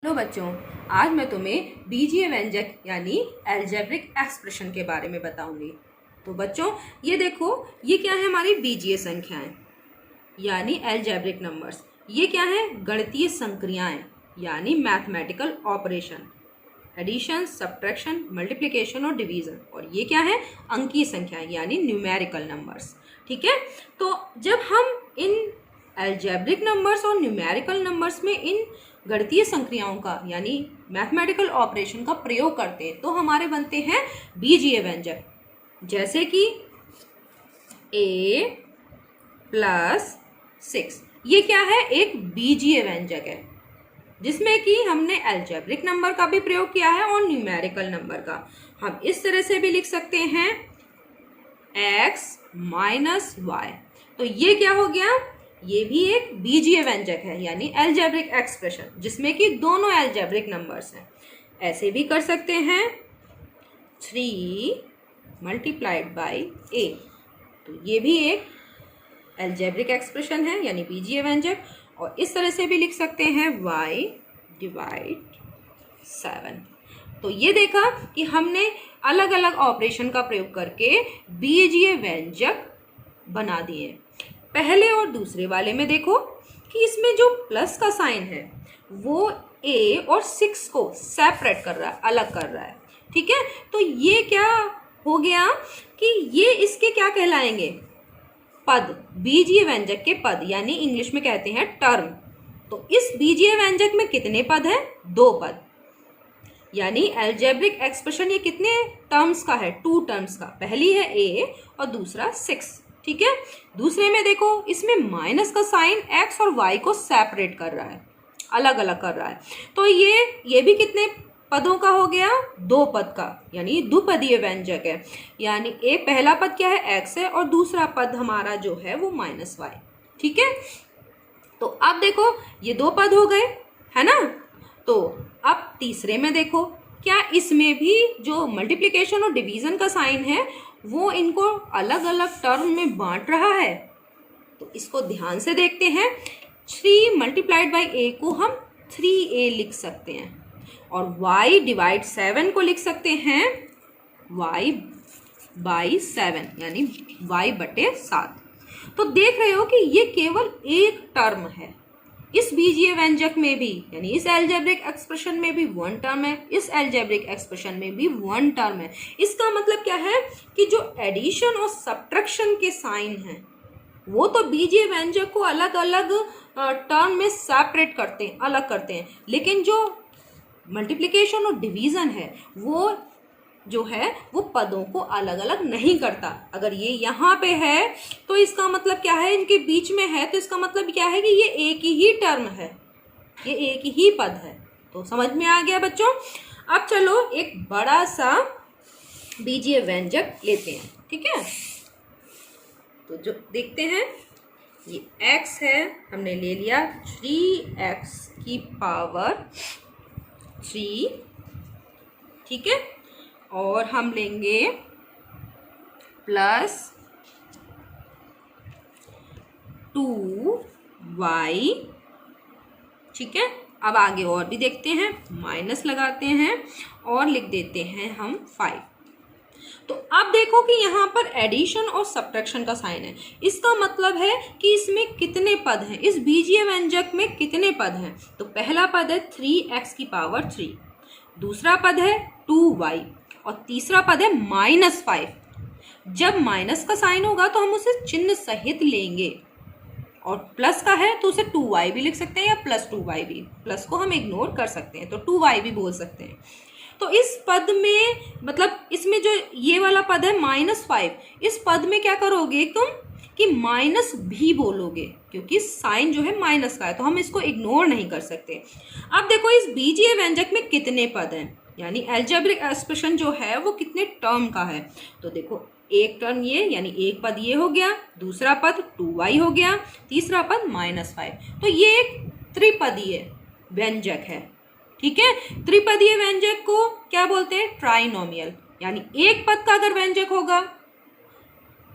Hello बच्चों, आज मैं तुम्हें बीजीय व्यंजक यानी अलजेब्रिक एक्सप्रेशन के बारे में बताऊंगी। तो बच्चों ये देखो, ये क्या है हमारी बीजीय संख्याएं यानी अलजेब्रिक नंबर्स। ये क्या है? गणितीय संक्रियाएं यानी mathematical operation, addition, subtraction, multiplication और डिवीजन। और ये क्या है? अंकीय संख्याएं यानी न्यूमेरिकल नंबर्स। ठीक है, तो जब हम इन अलजेब्रिक नंबर्स और न्यूमेरिकल नंबर्स में इन गणितीय संक्रियाओं का यानी मैथमेटिकल ऑपरेशन का प्रयोग करते हैं तो हमारे बनते हैं बीजीय व्यंजक। जैसे कि a + 6, ये क्या है? एक बीजीय व्यंजक है जिसमें कि हमने अलजेब्रिक नंबर का भी प्रयोग किया है और न्यूमेरिकल नंबर का। हम इस तरह से भी लिख सकते हैं x - y। तो ये क्या हो गया? ये भी एक बीजीय व्यंजक है यानी अलजेब्रिक एक्सप्रेशन जिसमें कि दोनों अलजेब्रिक नंबर्स हैं। ऐसे भी कर सकते हैं 3 × a। तो ये भी एक अलजेब्रिक एक्सप्रेशन है यानी बीजीय व्यंजक। और इस तरह से भी लिख सकते हैं y/7। तो ये देखा कि हमने अलग अलग ऑपरेशन का प्रयोग करके बीजीय व्यंजक बना दिए। पहले और दूसरे वाले में देखो कि इसमें जो प्लस का साइन है वो a और 6 को सेपरेट कर रहा है, अलग कर रहा है। ठीक है, तो ये क्या हो गया कि ये इसके क्या कहलाएंगे? पद, बीजीय व्यंजक के पद यानी इंग्लिश में कहते हैं टर्म। तो इस बीजीय व्यंजक में कितने पद हैं? 2 पद। यानी अलजेब्रिक एक्सप्रेशन ये कितने टर्म्स का है? 2 टर्म्स का। पहली है a और दूसरा 6। ठीक है, दूसरे में देखो इसमें माइनस का साइन x और y को सेपरेट कर रहा है, अलग अलग कर रहा है। तो ये भी कितने पदों का हो गया? 2 पद का, यानी द्विपदीय व्यंजक है। यानी एक पहला पद क्या है? x है और दूसरा पद हमारा जो है वो -y। ठीक है, तो अब देखो ये 2 पद हो गए, है ना। तो अब तीसरे में देखो, क्या इसमें भी जो मल्टीप्लिकेशन और डिवीजन का साइन है वो इनको अलग अलग टर्म में बांट रहा है? तो इसको ध्यान से देखते हैं। 3 × a को हम 3a लिख सकते हैं और y/7 को लिख सकते हैं y/7 यानी y/7। तो देख रहे हो कि ये केवल एक टर्म है। इस बीजीय व्यंजक में भी यानी इस अलजेब्रिक एक्सप्रेशन में भी 1 टर्म है, इस अलजेब्रिक एक्सप्रेशन में भी 1 टर्म है। इसका मतलब क्या है कि जो एडिशन और सब्ट्रैक्शन के साइन हैं वो तो बीजीय व्यंजक को अलग अलग टर्म में सेपरेट करते हैं, अलग करते हैं, लेकिन जो मल्टीप्लिकेशन और डिवीजन है वो जो है वो पदों को अलग अलग नहीं करता। अगर ये यहाँ पे है तो इसका मतलब क्या है? इनके बीच में है तो इसका मतलब क्या है कि ये एक ही टर्म है, ये एक ही पद है। तो समझ में आ गया बच्चों। अब चलो एक बड़ा सा बीजीय व्यंजक लेते हैं। ठीक है, तो जो देखते हैं ये x है, हमने ले लिया 3x⁻3। ठीक है, और हम लेंगे +2y। ठीक है, अब आगे और भी देखते हैं, माइनस लगाते हैं और लिख देते हैं हम 5। तो अब देखो कि यहाँ पर एडिशन और सब्ट्रैक्शन का साइन है। इसका मतलब है कि इसमें कितने पद हैं, इस बीजीय व्यंजक में कितने पद हैं? तो पहला पद है 3x⁻3, दूसरा पद है 2y और तीसरा पद है -5। जब माइनस का साइन होगा तो हम उसे चिन्ह सहित लेंगे और प्लस का है तो उसे 2y भी लिख सकते हैं या +2y भी, प्लस को हम इग्नोर कर सकते हैं तो 2y भी बोल सकते हैं। तो इस पद में मतलब इसमें जो ये वाला पद है -5, इस पद में क्या करोगे तुम कि माइनस भी बोलोगे क्योंकि साइन जो है माइनस का है, तो हम इसको इग्नोर नहीं कर सकते। अब देखो इस बीजीय व्यंजक में कितने पद हैं यानी अलजेब्रिक एक्सप्रेशन जो है वो कितने टर्म का है। तो देखो एक टर्म ये यानी एक पद ये हो गया, दूसरा पद 2y हो गया, तीसरा पद -5। तो ये एक त्रिपदीय व्यंजक है। ठीक है, त्रिपदीय व्यंजक को क्या बोलते हैं? ट्राइनोमियल। यानी एक पद का अगर व्यंजक होगा,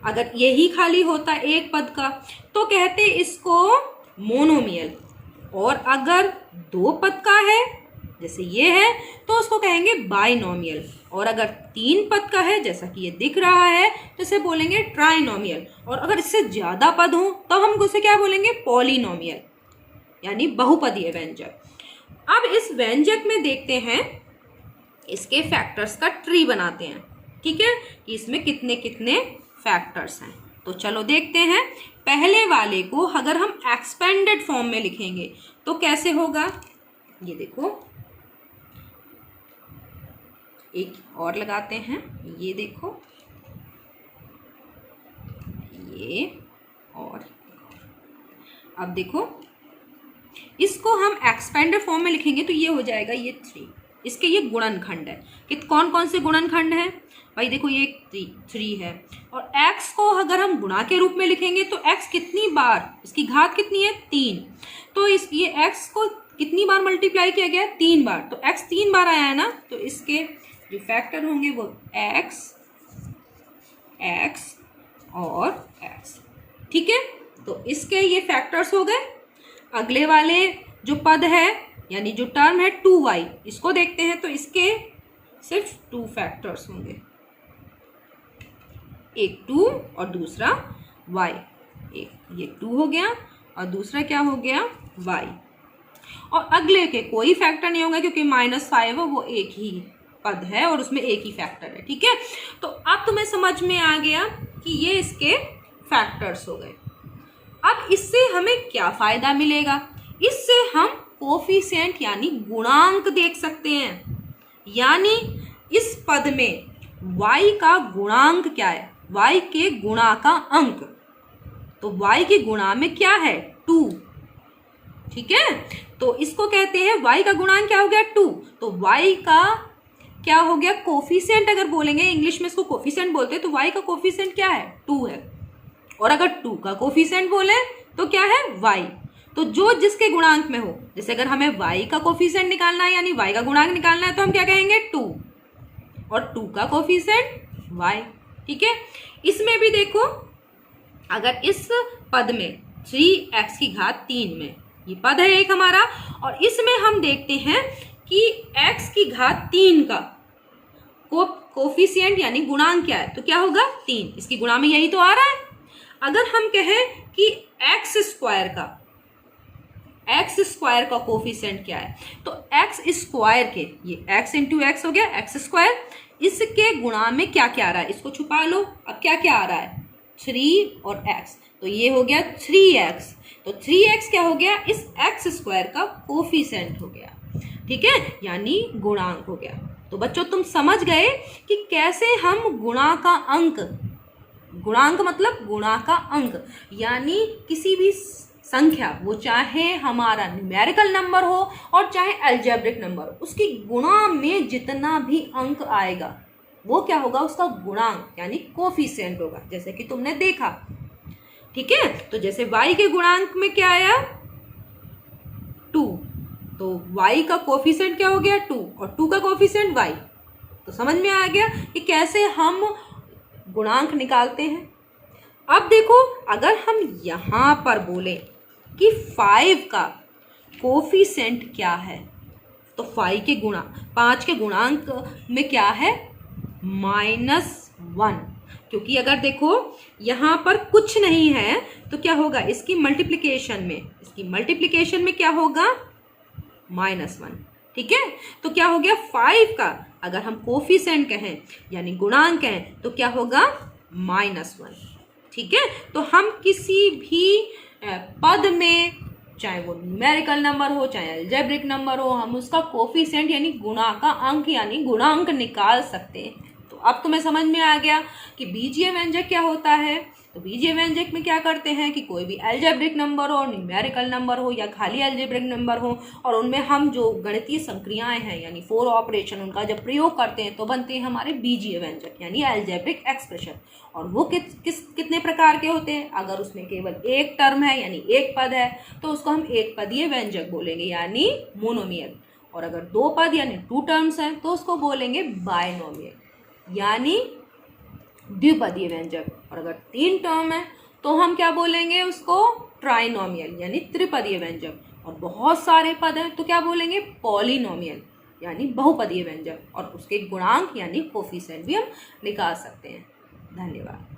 अगर यही खाली होता एक पद का तो कहते इसको मोनोमियल, और अगर 2 पद का है जैसे ये है तो उसको कहेंगे बाइनोमियल। और अगर 3 पद का है जैसा कि ये दिख रहा है तो इसे बोलेंगे ट्राइनोमियल। और अगर इससे ज़्यादा पद हो तो हम उसे क्या बोलेंगे, पॉलिनोमियल यानी बहुपदीय व्यंजक। अब इस व्यंजक में देखते हैं, इसके फैक्टर्स का ट्री बनाते हैं, ठीक है, कि इसमें कितने कितने फैक्टर्स हैं। तो चलो देखते हैं। पहले वाले को अगर हम एक्सपेंडेड फॉर्म में लिखेंगे तो कैसे होगा, ये देखो, एक और लगाते हैं, ये देखो, ये और अब देखो, इसको हम एक्सपेंडेड फॉर्म में लिखेंगे तो ये हो जाएगा ये 3। इसके ये गुणनखंड है कि कौन कौन से गुणनखंड है भाई, देखो ये 3 है। और x को अगर हम गुणा के रूप में लिखेंगे तो x कितनी बार, इसकी घात कितनी है, 3। तो इस ये x को कितनी बार मल्टीप्लाई किया गया, 3 बार। तो x 3 बार आया है ना, तो इसके जो फैक्टर होंगे वो x, x और x, ठीक है। तो इसके ये फैक्टर्स हो गए। अगले वाले जो पद है यानी जो टर्म है 2y, इसको देखते हैं तो इसके सिर्फ 2 फैक्टर्स होंगे, एक 2 और दूसरा y। एक ये 2 हो गया और दूसरा क्या हो गया, y। और अगले के कोई फैक्टर नहीं होगा क्योंकि -5 है, वो एक ही पद है और उसमें एक ही फैक्टर है, ठीक है। तो अब तुम्हें समझ में आ गया कि ये इसके फैक्टर्स हो गए। अब इससे हमें क्या फायदा मिलेगा, इससे हम कोफिशिएंट यानी गुणांक देख सकते हैं। यानी इस पद में y का गुणांक क्या है, y के गुणा का अंक, तो y के गुणा में क्या है, 2, ठीक है। तो इसको कहते हैं y का गुणांक क्या हो गया, 2। तो y का क्या हो गया, कोफिशिएंट अगर बोलेंगे, इंग्लिश में इसको कोफिशिएंट बोलते हैं, तो y का कोफिशिएंट क्या है, 2 है। और अगर 2 का कोफिशिएंट बोले तो क्या है, y। तो जो जिसके गुणांक में हो, जैसे अगर हमें y का कोफिशिएंट निकालना है यानी y का गुणांक निकालना है तो हम क्या कहेंगे, 2, और 2 का कोफिशिएंट y, ठीक है। इसमें भी देखो, अगर इस पद में 3x की घात 3 में ये पद है एक हमारा, और इसमें हम देखते हैं कि x की घात 3 का कोफिशिएंट यानी गुणांक क्या है, तो क्या होगा, 3। इसकी गुणा में यही तो आ रहा है। अगर हम कहें कि x स्क्वायर का कोफिशिएंट क्या है, तो x स्क्वायर के, ये x इंटू एक्स हो गया x स्क्वायर, इसके गुणा में क्या क्या आ रहा है, इसको छुपा लो। अब क्या क्या आ रहा है, 3 और x, तो ये हो गया 3x। तो 3x क्या हो गया, इस x स्क्वायर का कोफिशिएंट हो गया, ठीक है, यानी गुणांक हो गया। तो बच्चों तुम समझ गए कि कैसे हम गुणा का अंक, गुणांक मतलब गुणा का अंक, यानी किसी भी संख्या, वो चाहे हमारा न्यूमेरिकल नंबर हो और चाहे अलजेब्रिक नंबर हो, उसकी गुणा में जितना भी अंक आएगा वो क्या होगा, उसका गुणांक यानी कोफिशिएंट होगा, जैसे कि तुमने देखा, ठीक है। तो जैसे y के गुणांक में क्या आया, 2, तो y का कोफिशिएंट क्या हो गया, 2, और 2 का कोफिशिएंट y। तो समझ में आ गया कि कैसे हम गुणांक निकालते हैं। अब देखो, अगर हम यहाँ पर बोलें कि 5 का कोफिशिएंट क्या है, तो 5 के गुणांक में क्या है, -1। क्योंकि अगर देखो यहाँ पर कुछ नहीं है तो क्या होगा, इसकी मल्टीप्लिकेशन में क्या होगा, -1, ठीक है। तो क्या हो गया, 5 का अगर हम कोफिशिएंट कहें यानी गुणांक कहें तो क्या होगा, -1, ठीक है। तो हम किसी भी पद में, चाहे वो न्यूमेरिकल नंबर हो चाहे अलजेब्रिक नंबर हो, हम उसका कोफिशिएंट यानी गुणा का अंक यानी गुणांक निकाल सकते हैं। तो अब तुम्हें समझ में आ गया कि बीजीय व्यंजक क्या होता है। तो बीजीय व्यंजक में क्या करते हैं कि कोई भी अलजेब्रिक नंबर हो, न्यूमेरिकल नंबर हो या खाली अलजेब्रिक नंबर हो, और उनमें हम जो गणितीय संक्रियाएं हैं यानी 4 ऑपरेशन, उनका जब प्रयोग करते हैं तो बनते हैं हमारे बीजीय व्यंजक यानी अलजेब्रिक एक्सप्रेशन। और वो कितने प्रकार के होते हैं, अगर उसमें केवल एक टर्म है यानी एक पद है तो उसको हम एक पदीय व्यंजक बोलेंगे यानी मोनोमियल। और अगर 2 पद यानी 2 टर्म्स हैं तो उसको बोलेंगे बायनोमियल यानी द्विपदीय व्यंजक। और अगर 3 टर्म है तो हम क्या बोलेंगे उसको, ट्राइनोमियल यानी त्रिपदीय व्यंजक। और बहुत सारे पद हैं तो क्या बोलेंगे, पॉलिनोमियल यानी बहुपदीय व्यंजक, और उसके गुणांक यानी कोफिशिएंट भी हम निकाल सकते हैं। धन्यवाद।